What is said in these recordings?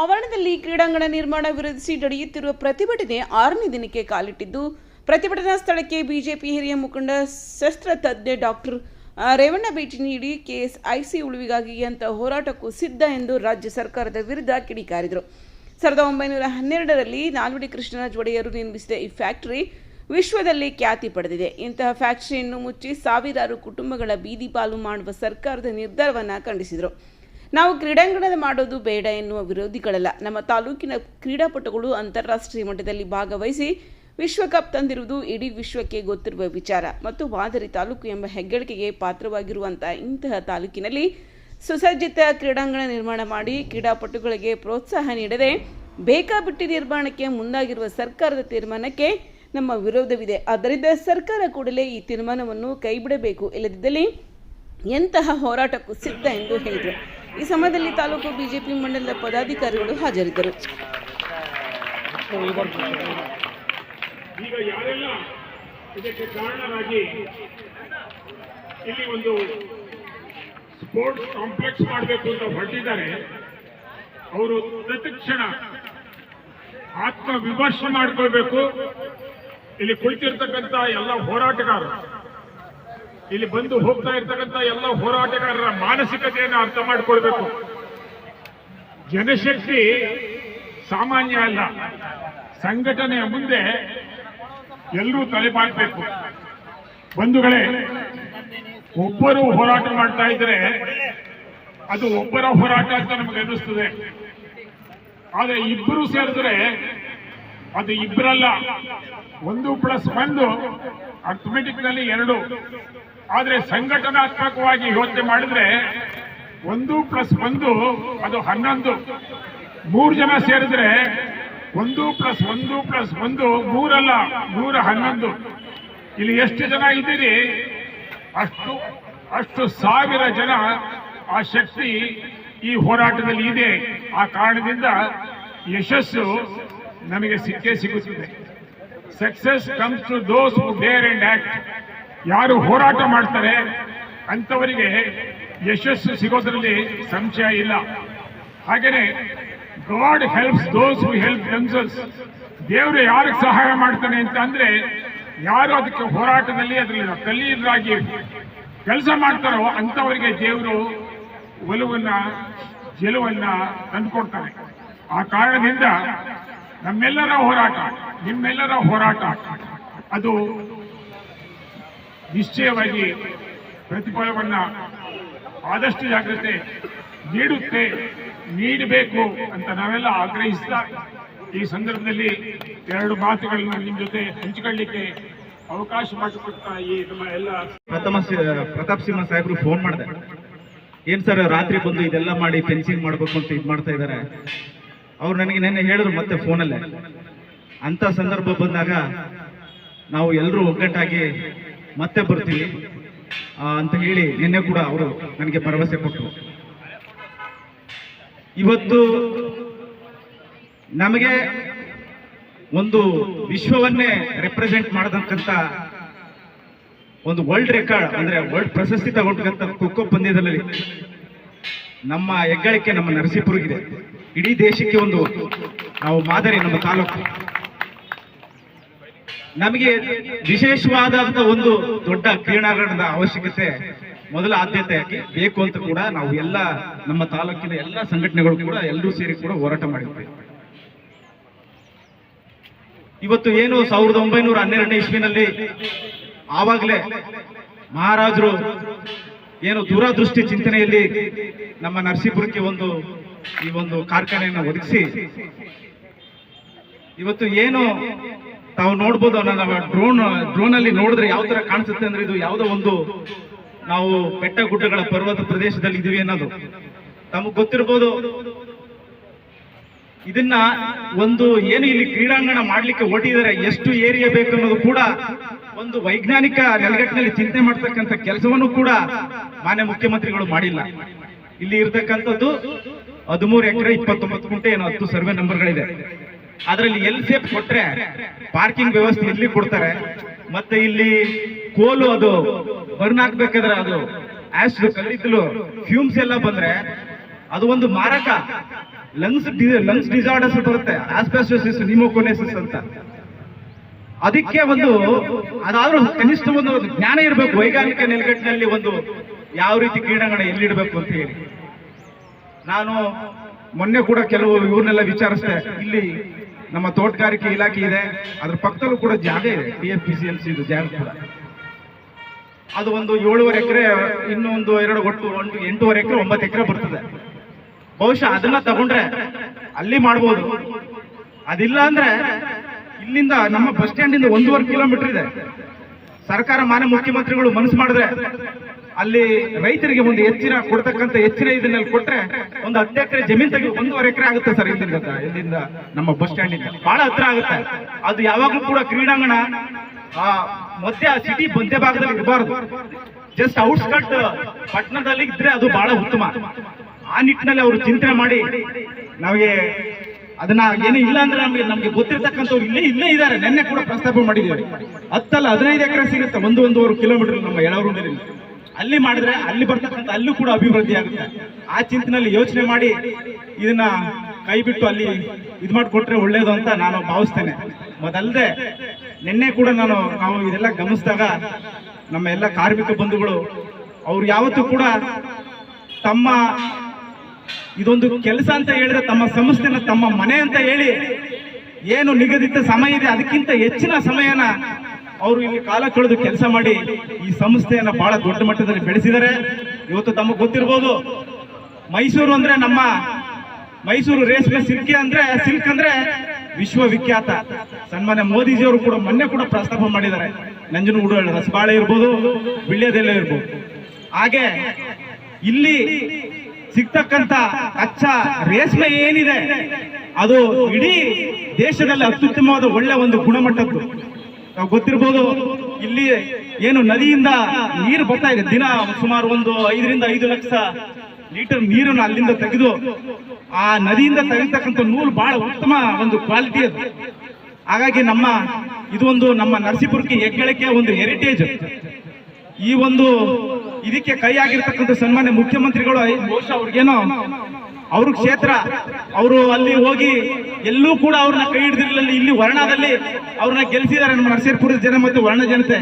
ಆವರಣದಲ್ಲಿ ಕ್ರೀಡಾಂಗಣ ನಿರ್ಮಾಣ ವಿರೋಧಿಸಿ ನಡೆಯುತ್ತಿರುವ ಪ್ರತಿಭಟನೆ 6ನೇ ದಿನಕ್ಕೆ ಕಾಲಿಟ್ಟಿದ್ದು, ಪ್ರತಿಭಟನಾ ಸ್ಥಳಕ್ಕೆ ಬಿಜೆಪಿ ಹಿರಿಯ ಮುಖಂಡ ಶಸ್ತ್ರತಜ್ಞ ಡಾಕ್ಟರ್ ರೇವಣ್ಣ ಭೇಟಿ ನೀಡಿ ಕೆಎಸ್ಐಸಿ ಉಳಿವಿಗಾಗಿ ಅಂತ ಹೋರಾಟಕ್ಕೂ ಸಿದ್ಧ ಎಂದು ರಾಜ್ಯ ಸರ್ಕಾರದ ವಿರುದ್ಧ ಕಿಡಿಕಾರಿದರು. 1912ರಲ್ಲಿ ನಾಲ್ವಡಿ ಕೃಷ್ಣರಾಜ ಒಡೆಯರು ನಿರ್ಮಿಸಿದ ಈ ಫ್ಯಾಕ್ಟರಿ ವಿಶ್ವದಲ್ಲಿ ಖ್ಯಾತಿ ಪಡೆದಿದೆ. ಇಂತಹ ಫ್ಯಾಕ್ಟರಿಯನ್ನು ಮುಚ್ಚಿ ಸಾವಿರಾರು ಕುಟುಂಬಗಳ ಬೀದಿ ಪಾಲು ಮಾಡುವ ಸರ್ಕಾರದ ನಿರ್ಧಾರವನ್ನು ಖಂಡಿಸಿದರು. ನಾವು ಕ್ರೀಡಾಂಗಣದ ಮಾಡೋದು ಬೇಡ ಎನ್ನುವ ವಿರೋಧಿಗಳಲ್ಲ. ನಮ್ಮ ತಾಲೂಕಿನ ಕ್ರೀಡಾಪಟುಗಳು ಅಂತಾರಾಷ್ಟ್ರೀಯ ಮಟ್ಟದಲ್ಲಿ ಭಾಗವಹಿಸಿ ವಿಶ್ವಕಪ್ ತಂದಿರುವುದು ಇಡೀ ವಿಶ್ವಕ್ಕೆ ಗೊತ್ತಿರುವ ವಿಚಾರ ಮತ್ತು ಮಾದರಿ ತಾಲೂಕು ಎಂಬ ಹೆಗ್ಗಳಿಕೆಗೆ ಪಾತ್ರವಾಗಿರುವಂತಹ ಇಂತಹ ತಾಲೂಕಿನಲ್ಲಿ ಸುಸಜ್ಜಿತ ಕ್ರೀಡಾಂಗಣ ನಿರ್ಮಾಣ ಮಾಡಿ ಕ್ರೀಡಾಪಟುಗಳಿಗೆ ಪ್ರೋತ್ಸಾಹ ನೀಡದೆ ಬೇಕಾಬಿಟ್ಟಿ ನಿರ್ಮಾಣಕ್ಕೆ ಮುಂದಾಗಿರುವ ಸರ್ಕಾರದ ತೀರ್ಮಾನಕ್ಕೆ ನಮ್ಮ ವಿರೋಧವಿದೆ. ಆದ್ದರಿಂದ ಸರ್ಕಾರ ಕೂಡಲೇ ಈ ತೀರ್ಮಾನವನ್ನು ಕೈಬಿಡಬೇಕು, ಇಲ್ಲದಿದ್ದಲ್ಲಿ ಎಂತಹ ಹೋರಾಟಕ್ಕೂ ಸಿದ್ಧ ಎಂದು ಹೇಳಿದರು. ಈ ಸಮಯದಲ್ಲಿ ತಾಲೂಕು ಬಿಜೆಪಿ ಮಂಡಲದ ಪದಾಧಿಕಾರಿಗಳು ಹಾಜರಿದ್ದರು. ಈಗ ಯಾರೆಲ್ಲ ಇದಕ್ಕೆ ಕಾರಣರಾಗಿ ಇಲ್ಲಿ ಒಂದು ಸ್ಪೋರ್ಟ್ಸ್ ಕಾಂಪ್ಲೆಕ್ಸ್ ಮಾಡಬೇಕು ಅಂತ ಹೊರಟಿದ್ದಾರೆ, ಅವರು ಪ್ರತಿಕ್ಷಣ ಆತ್ಮವಿಮರ್ಶೆ ಮಾಡಿಕೊಳ್ಬೇಕು. ಇಲ್ಲಿ ಕುಳಿತಿರ್ತಕ್ಕಂಥ ಎಲ್ಲ ಹೋರಾಟಗಾರರು, ಇಲ್ಲಿ ಬಂದು ಹೋಗ್ತಾ ಇರ್ತಕ್ಕಂಥ ಎಲ್ಲ ಹೋರಾಟಗಾರರ ಮಾನಸಿಕತೆಯನ್ನು ಅರ್ಥ ಮಾಡಿಕೊಳ್ಬೇಕು. ಜನಶಕ್ತಿ ಸಾಮಾನ್ಯ ಅಲ್ಲ. ಸಂಘಟನೆಯ ಮುಂದೆ ಎಲ್ಲರೂ ತಲೆಬಾಗಬೇಕು. ಬಂಧುಗಳೇ, ಒಬ್ಬರು ಹೋರಾಟ ಮಾಡ್ತಾ ಇದ್ರೆ ಅದು ಒಬ್ಬರ ಹೋರಾಟ ಅಂತ ನಮಗೆ ಅನ್ನಿಸ್ತದೆ. ಆದರೆ ಇಬ್ಬರು ಸೇರಿದ್ರೆ ಅದು ಇಬ್ಬರಲ್ಲ, 1+1 ಅರ್ಥಮೆಟಿಕ್ನಲ್ಲಿ 2. ಆದರೆ ಸಂಘಟನಾತ್ಮಕವಾಗಿ ಯೋಚನೆ ಮಾಡಿದ್ರೆ 1+1 ಅದು 11. 3 ಜನ ಸೇರಿದ್ರೆ 1+1+1 3 ಅಲ್ಲ, 111. ಇಲ್ಲಿ ಎಷ್ಟು ಜನ ಇದ್ದೀರಿ ಅಷ್ಟು ಸಾವಿರ ಜನ ಆ ಶಕ್ತಿ ಈ ಹೋರಾಟದಲ್ಲಿ ಇದೆ. ಆ ಕಾರಣದಿಂದ ಯಶಸ್ಸು ನಮಗೆ ಸಿಕ್ಕೇ ಸಿಗುತ್ತದೆ. Success comes to those who dare and act. ಯಾರು ಹೋರಾಟ ಮಾಡ್ತಾರೆ ಅಂಥವರಿಗೆ ಯಶಸ್ಸು ಸಿಗೋದ್ರಲ್ಲಿ ಸಂಶಯ ಇಲ್ಲ. ಹಾಗೇನೆ God helps those who help themselves. ದೇವರು ಯಾರಿಗೆ ಸಹಾಯ ಮಾಡ್ತಾನೆ ಅಂತ ಅಂದ್ರೆ ಯಾರು ಅದಕ್ಕೆ ಹೋರಾಟದಲ್ಲಿ ಅದರಲ್ಲಿ ತಲ್ಲೀನರಾಗಿ ಕೆಲಸ ಮಾಡ್ತಾರೋ ಅಂಥವರಿಗೆ ದೇವರು ಒಲವನ್ನ ಗೆಲುವನ್ನ ತಂದುಕೊಡ್ತಾನೆ. ಆ ಕಾರಣದಿಂದ ನಮ್ಮೆಲ್ಲರ ಹೋರಾಟ, ನಿಮ್ಮೆಲ್ಲರ ಹೋರಾಟ ಅದು ನಿಶ್ಚಯವಾಗಿ ಪ್ರತಿಫಲವನ್ನ ಆದಷ್ಟು ಜಾಗ್ರತೆ ನೀಡುತ್ತೆ, ನೀಡಬೇಕು ಅಂತ ನಾವೆಲ್ಲ ಆಗ್ರಹಿಸ್ತಾ ಈ ಸಂದರ್ಭದಲ್ಲಿ 2 ಮಾತುಗಳನ್ನು ನಿಮ್ಮ ಜೊತೆ ಹಂಚಿಕೊಳ್ಳಲಿಕ್ಕೆ ಅವಕಾಶ ಮಾಡಿಕೊಡ್ತಾ ಈ ನಮ್ಮ ಎಲ್ಲ ಪ್ರತಾಪ್ ಸಿಂಹ ಸಾಹೇಬರು ಫೋನ್ ಮಾಡಿದೆ. ಏನ್ ಸರ್ ರಾತ್ರಿ ಬಂದು ಇದೆಲ್ಲ ಮಾಡಿ ಫೆನ್ಸಿಂಗ್ ಮಾಡ್ಬೇಕು ಅಂತ ಇದು ಮಾಡ್ತಾ ಇದ್ದಾರೆ. ಅವ್ರು ನನಗೆ ನೆನ್ನೆ ಹೇಳಿದ್ರು ಮತ್ತೆ ಫೋನಲ್ಲೇ, ಅಂತ ಸಂದರ್ಭ ಬಂದಾಗ ನಾವು ಎಲ್ಲರೂ ಒಗ್ಗಟ್ಟಾಗಿ ಮತ್ತೆ ಬರ್ತೀವಿ ಅಂತ ಹೇಳಿ ನಿನ್ನೆ ಕೂಡ ಅವರು ನನಗೆ ಭರವಸೆ ಕೊಟ್ಟರು. ಇವತ್ತು ನಮಗೆ ಒಂದು ವಿಶ್ವವನ್ನೇ ರೆಪ್ರೆಸೆಂಟ್ ಮಾಡತಕ್ಕಂಥ ಒಂದು ವರ್ಲ್ಡ್ ರೆಕಾರ್ಡ್ ಅಂದ್ರೆ ವರ್ಲ್ಡ್ ಪ್ರಶಸ್ತಿ ತಗೊಂಡಂತ ಖೋಖೋ ಪಂದ್ಯದಲ್ಲಿ ನಮ್ಮ ಹೆಗ್ಗಳಿಕೆ ನಮ್ಮ ನರಸೀಪುರಗಿದೆ. ಇಡೀ ದೇಶಕ್ಕೆ ಒಂದು ನಾವು ಮಾದರಿ ನಮ್ಮ ತಾಲೂಕು. ನಮಗೆ ವಿಶೇಷವಾದಂತ ಒಂದು ದೊಡ್ಡ ಕ್ರೀಡಾಂಗಣದ ಅವಶ್ಯಕತೆ ಮೊದಲ ಆದ್ಯತೆಯಾಗಿ ಬೇಕು ಅಂತ ಕೂಡ ನಾವು ಎಲ್ಲ ನಮ್ಮ ತಾಲೂಕಿನ ಎಲ್ಲ ಸಂಘಟನೆಗಳು ಕೂಡ ಎಲ್ಲರೂ ಸೇರಿ ಕೂಡ ಹೋರಾಟ ಮಾಡಿದ್ವಿ. ಇವತ್ತು ಏನು 1912ನೇ ಇಸ್ವಿನಲ್ಲಿ ಆವಾಗಲೇ ಮಹಾರಾಜರು ಏನು ದೂರದೃಷ್ಟಿ ಚಿಂತನೆಯಲ್ಲಿ ನಮ್ಮ ನರಸೀಪುರಕ್ಕೆ ಈ ಒಂದು ಕಾರ್ಖಾನೆಯನ್ನು ಒದಗಿಸಿ ಇವತ್ತು ಏನು ತಾವು ನೋಡ್ಬೋದು, ನಾವು ಡ್ರೋನ್ ಅಲ್ಲಿ ನೋಡಿದ್ರೆ ಯಾವ ತರ ಕಾಣಿಸುತ್ತೆ ಅಂದ್ರೆ ಇದು ಯಾವುದೋ ಒಂದು ನಾವು ಬೆಟ್ಟ ಗುಡ್ಡಗಳ ಪರ್ವತ ಪ್ರದೇಶದಲ್ಲಿ ಇದೀವಿ ಅನ್ನೋದು ತಮಗೆ ಗೊತ್ತಿರ್ಬೋದು. ಇದನ್ನ ಒಂದು ಏನು ಇಲ್ಲಿ ಕ್ರೀಡಾಂಗಣ ಮಾಡ್ಲಿಕ್ಕೆ ಹೊರಟಿದ್ದಾರೆ, ಎಷ್ಟು ಏರಿಯಾ ಬೇಕು ಅನ್ನೋದು ಕೂಡ ಒಂದು ವೈಜ್ಞಾನಿಕ ನೆಲಗಟ್ಟಿನಲ್ಲಿ ಚಿಂತೆ ಮಾಡ್ತಕ್ಕಂಥ ಕೆಲಸವನ್ನು ಕೂಡ ಮಾನ್ಯ ಮುಖ್ಯಮಂತ್ರಿಗಳು ಮಾಡಿಲ್ಲ. ಇಲ್ಲಿ ಇರ್ತಕ್ಕಂಥದ್ದು 13 ಎಕರೆ 29 ಗುಂಟೆ ಏನೋ 10 ಸರ್ವೆ ನಂಬರ್ಗಳಿದೆ. ಅದರಲ್ಲಿ ಎಲ್ ಸೇಪ್ ಕೊಟ್ರೆ ಪಾರ್ಕಿಂಗ್ ವ್ಯವಸ್ಥೆ ಇಲ್ಲಿ ಕೊಡ್ತಾರೆ. ಮತ್ತೆ ಇಲ್ಲಿ ಕೋಲು ಅದು ಬರ್ನ್ ಹಾಕ್ಬೇಕಾದ್ರೆ ಅದು ಆಸಿಡ್ ಕಲ್ಲಿದ್ದಲು ಫ್ಯೂಮ್ಸ್ ಎಲ್ಲ ಬಂದ್ರೆ ಅದು ಒಂದು ಮಾರಕ. ಲಂಗ್ಸ್ ಡಿಸಾರ್ಡರ್ಸ್ ಬರುತ್ತೆ, ಆಸ್ಬೆಸ್ಟೋಸಿಸ್, ನ್ಯೂಮೋಕೋನೆಸಿಸ್ ಅಂತ. ಅದಕ್ಕೆ ಅದಾದ್ರೂ ಕನಿಷ್ಠ ಒಂದು ಜ್ಞಾನ ಇರಬೇಕು ವೈಜ್ಞಾನಿಕ ನೆಲೆಗಟ್ಟಿನಲ್ಲಿ ಯಾವ ರೀತಿ ಕ್ರೀಡಾಂಗಣ ಎಲ್ಲಿಡಬೇಕು ಅಂತ ಹೇಳಿ. ನಾನು ಮೊನ್ನೆ ಕೂಡ ಕೆಲವು ಇವ್ರನ್ನೆಲ್ಲ ವಿಚಾರಿಸಿದೆ. ಇಲ್ಲಿ ನಮ್ಮ ತೋಟಗಾರಿಕೆ ಇಲಾಖೆ ಇದೆ, ಅದ್ರ ಪಕ್ಕದಲ್ಲೂ ಕೂಡ ಜಾಗ ಇದೆ, TFPCMC ಇದು ಜಾಗ ಕೂಡ. ಅದು 7.5 ಎಕರೆ, ಇನ್ನೊಂದು 2 ಒಟ್ಟು 8.5 ಎಕರೆ 9 ಎಕರೆ ಬರ್ತದೆ. ಬಹುಶಃ ಅದನ್ನ ತಗೊಂಡ್ರೆ ಅಲ್ಲಿ ಮಾಡ್ಬೋದು. ಅದಿಲ್ಲ ಅಂದ್ರೆ ಇಲ್ಲಿಂದ ನಮ್ಮ ಬಸ್ ಸ್ಟ್ಯಾಂಡ್ ಇಂದ 1.5 ಕಿಲೋಮೀಟರ್ ಇದೆ. ಸರ್ಕಾರ ಮಾನ್ಯ ಮುಖ್ಯಮಂತ್ರಿಗಳು ಮನಸ್ಸು ಮಾಡಿದ್ರೆ ಅಲ್ಲಿ ರೈತರಿಗೆ ಒಂದು ಕೊಡ್ತಕ್ಕಂಥ ಹೆಚ್ಚಿನ ಇದನ್ನಲ್ಲಿ ಕೊಟ್ರೆ 10 ಎಕರೆ ಜಮೀನ್ ತೆಗಿ 1.5 ಎಕರೆ ಆಗುತ್ತೆ ಸರ್. ಇಲ್ಲಿಂದ ನಮ್ಮ ಬಸ್ ಸ್ಟ್ಯಾಂಡ್ ಇಂದ ಬಹಳ ಹತ್ರ ಆಗುತ್ತೆ. ಅದು ಯಾವಾಗಲೂ ಕೂಡ ಕ್ರೀಡಾಂಗಣ ಮಧ್ಯ ಸಿಟಿ ಮಧ್ಯ ಭಾಗದಲ್ಲಿ ಇರಬಾರ್ದು, ಜಸ್ಟ್ ಔಟ್ಸ್ಕಟ್ ಪಟ್ಟಣದಲ್ಲಿ ಇದ್ರೆ ಅದು ಬಹಳ ಉತ್ತಮ. ಆ ನಿಟ್ಟಿನಲ್ಲಿ ಅವರು ಚಿಂತನೆ ಮಾಡಿ ನಮಗೆ ಅದನ್ನ ಏನು ಇಲ್ಲ ಅಂದ್ರೆ ನಮ್ಗೆ ಗೊತ್ತಿರ್ತಕ್ಕಂಥವ್ರು ಇಲ್ಲೇ ಇದ್ದಾರೆ. ನೆನ್ನೆ ಕೂಡ ಪ್ರಸ್ತಾಪ ಮಾಡಿದ್ದೀವಿ. 10 ಅಲ್ಲ 15 ಎಕರೆ ಸಿಗುತ್ತೆ, 1-1.5 ಕಿಲೋಮೀಟರ್ ನಮ್ಮ ಯಳವರೂರಲ್ಲಿ. ಅಲ್ಲಿ ಮಾಡಿದ್ರೆ ಅಲ್ಲಿ ಬರ್ತಕ್ಕಂಥ ಅಲ್ಲೂ ಕೂಡ ಅಭಿವೃದ್ಧಿ ಆಗುತ್ತೆ. ಆ ಚಿಂತನೆಯಲ್ಲಿ ಯೋಚನೆ ಮಾಡಿ ಇದನ್ನ ಕೈ ಬಿಟ್ಟು ಅಲ್ಲಿ ಇದು ಮಾಡಿಕೊಟ್ರೆ ಒಳ್ಳೇದು ಅಂತ ನಾನು ಭಾವಿಸ್ತೇನೆ. ಮೊದಲದೆ ನಿನ್ನೆ ಕೂಡ ನಾವು ಇದೆಲ್ಲ ಗಮನಿಸಿದಾಗ ನಮ್ಮ ಎಲ್ಲ ಕಾರ್ಮಿಕ ಬಂಧುಗಳು ಅವ್ರು ಯಾವತ್ತೂ ಕೂಡ ತಮ್ಮ ಇದೊಂದು ಕೆಲಸ ಅಂತ ಹೇಳಿದ್ರೆ ತಮ್ಮ ಸಂಸ್ಥೆನ ತಮ್ಮ ಮನೆ ಅಂತ ಹೇಳಿ ಏನು ನಿಗದಿತ ಸಮಯ ಇದೆ ಅದಕ್ಕಿಂತ ಹೆಚ್ಚಿನ ಸಮಯನ ಅವರು ಇಲ್ಲಿ ಕಾಲ ಕಳೆದು ಕೆಲಸ ಮಾಡಿ ಈ ಸಂಸ್ಥೆಯನ್ನ ಬಹಳ ದೊಡ್ಡ ಮಟ್ಟದಲ್ಲಿ ಬೆಳೆಸಿದ್ದಾರೆ. ಇವತ್ತು ತಮಗೆ ಗೊತ್ತಿರ್ಬೋದು, ಮೈಸೂರು ಅಂದ್ರೆ ನಮ್ಮ ಮೈಸೂರು ರೇಷ್ಮೆ ಸಿಲ್ಕ್ ಅಂದ್ರೆ ವಿಶ್ವವಿಖ್ಯಾತ. ಸನ್ಮಾನ್ಯ ಮೋದಿಜಿಯವರು ಕೂಡ ಮೊನ್ನೆ ಕೂಡ ಪ್ರಸ್ತಾಪ ಮಾಡಿದ್ದಾರೆ. ನಂಜನಗೂಡು ರಸಬಾಳೆ ಇರ್ಬೋದು, ವಿಳ್ಯದೆಲೆ ಇರ್ಬೋದು. ಹಾಗೆ ಇಲ್ಲಿ ಸಿಗ್ತಕ್ಕಂಥ ಕಚ್ಚಾ ರೇಷ್ಮೆ ಏನಿದೆ ಅದು ಇಡೀ ದೇಶದಲ್ಲಿ ಅತ್ಯುತ್ತಮವಾದ ಒಳ್ಳೆ ಒಂದು ಗುಣಮಟ್ಟದ್ದು. ನಾವು ಗೊತ್ತಿರ್ಬೋದು, ಇಲ್ಲಿ ಏನು ನದಿಯಿಂದ ನೀರು ಬರ್ತಾ ಇದೆ, ದಿನ ಸುಮಾರು 5 ಲಕ್ಷ ಲೀಟರ್ ನೀರನ್ನು ಅಲ್ಲಿಂದ ತೆಗೆದು ಆ ನದಿಯಿಂದ ತೆಗಿತಕ್ಕಂಥ ನೂಲು ಬಹಳ ಉತ್ತಮ ಒಂದು ಕ್ವಾಲಿಟಿ ಅದು. ಹಾಗಾಗಿ ನಮ್ಮ ನರಸೀಪುರಕ್ಕೆ ಹೆಗ್ಗಳಿಕೆ ಒಂದು ಹೆರಿಟೇಜ್. ಈ ಇದಕ್ಕೆ ಕೈ ಆಗಿರ್ತಕ್ಕಂಥ ಸನ್ಮಾನ್ಯ ಮುಖ್ಯಮಂತ್ರಿಗಳು ಬಹುಶಃ ಅವ್ರಿಗೇನೋ ಅವ್ರ ಕ್ಷೇತ್ರ, ಅವರು ಅಲ್ಲಿ ಹೋಗಿ ಎಲ್ಲೂ ಕೂಡ ಅವ್ರನ್ನ ಕೈ ಹಿಡಿದಿರಲಿಲ್ಲ. ಇಲ್ಲಿ ವರ್ಣದಲ್ಲಿ ಅವ್ರನ್ನ ಗೆಲ್ಲಿಸಿದ್ದಾರೆ ನಮ್ಮ ನರಸೀಪುರದ ಜನ ಮತ್ತು ವರ್ಣ ಜನತೆ.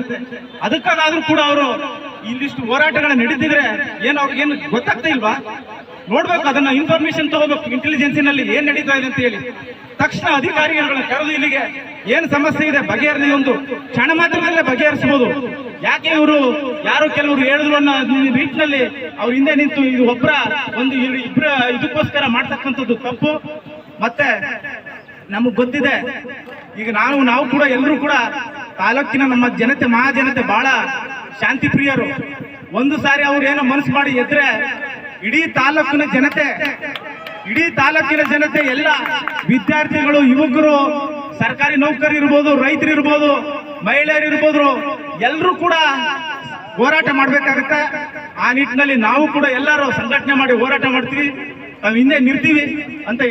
ಅದಕ್ಕಾದ್ರೂ ಕೂಡ ಅವರು ಇಲ್ಲಿಷ್ಟು ಹೋರಾಟಗಳನ್ನ ನಡೀತಿದ್ರೆ ಅವ್ರಿಗೇನು ಗೊತ್ತಾಗ್ತಾ ಇಲ್ವಾ? ನೋಡ್ಬೇಕು, ಅದನ್ನ ಇನ್ಫಾರ್ಮೇಶನ್ ತಗೋಬೇಕು, ಇಂಟೆಲಿಜೆನ್ಸಿನಲ್ಲಿ ಏನ್ ನಡೀತಾ ಇದೆ ಅಂತ ಹೇಳಿ ತಕ್ಷಣ ಅಧಿಕಾರಿಗಳನ್ನ ಕರೆದು ಇಲ್ಲಿಗೆ ಏನ್ ಸಮಸ್ಯೆ ಇದೆ ಬಗೆಹರಿಸಿ ಕ್ಷಣ ಮಾತ್ರದಲ್ಲೇ ಬಗೆಹರಿಸಬಹುದು. ಯಾಕೆ ಇವರು ಯಾರು ಕೆಲವರು ಹೇಳಿದ್ರು ಅನ್ನೋ ರೀತಿಯಲ್ಲಿ ಅವ್ರ ಹಿಂದೆ ನಿಂತು ಇದು ಇಬ್ಬರ ಇದಕ್ಕೋಸ್ಕರ ಮಾಡ್ತಕ್ಕಂಥದ್ದು ತಪ್ಪು. ಮತ್ತೆ ನಮಗ್ ಗೊತ್ತಿದೆ, ಈಗ ನಾವು ಕೂಡ ಎಲ್ಲರೂ ಕೂಡ ತಾಲೂಕಿನ ನಮ್ಮ ಜನತೆ ಮಹಾಜನತೆ ಬಹಳ ಶಾಂತಿ ಪ್ರಿಯರು. ಒಂದು ಸಾರಿ ಅವ್ರು ಏನೋ ಮನಸ್ಸು ಮಾಡಿ ಎದ್ರೆ ಇಡೀ ತಾಲೂಕಿನ ಜನತೆ ಎಲ್ಲ ವಿದ್ಯಾರ್ಥಿಗಳು, ಯುವಕರು, ಸರ್ಕಾರಿ ನೌಕರರು ಇರ್ಬೋದು, ರೈತರು ಇರ್ಬೋದು, ಮಹಿಳೆಯರು ಇರ್ಬೋದು, ಎಲ್ಲರೂ ಕೂಡ ಹೋರಾಟ ಮಾಡ್ಬೇಕಾಗತ್ತೆ. ಆ ನಿಟ್ಟಿನಲ್ಲಿ ನಾವು ಕೂಡ ಎಲ್ಲರೂ ಸಂಘಟನೆ ಮಾಡಿ ಹೋರಾಟ ಮಾಡ್ತೀವಿ, ನಾವು ಹಿಂದೆ ನಿಲ್ತೀವಿ ಅಂತ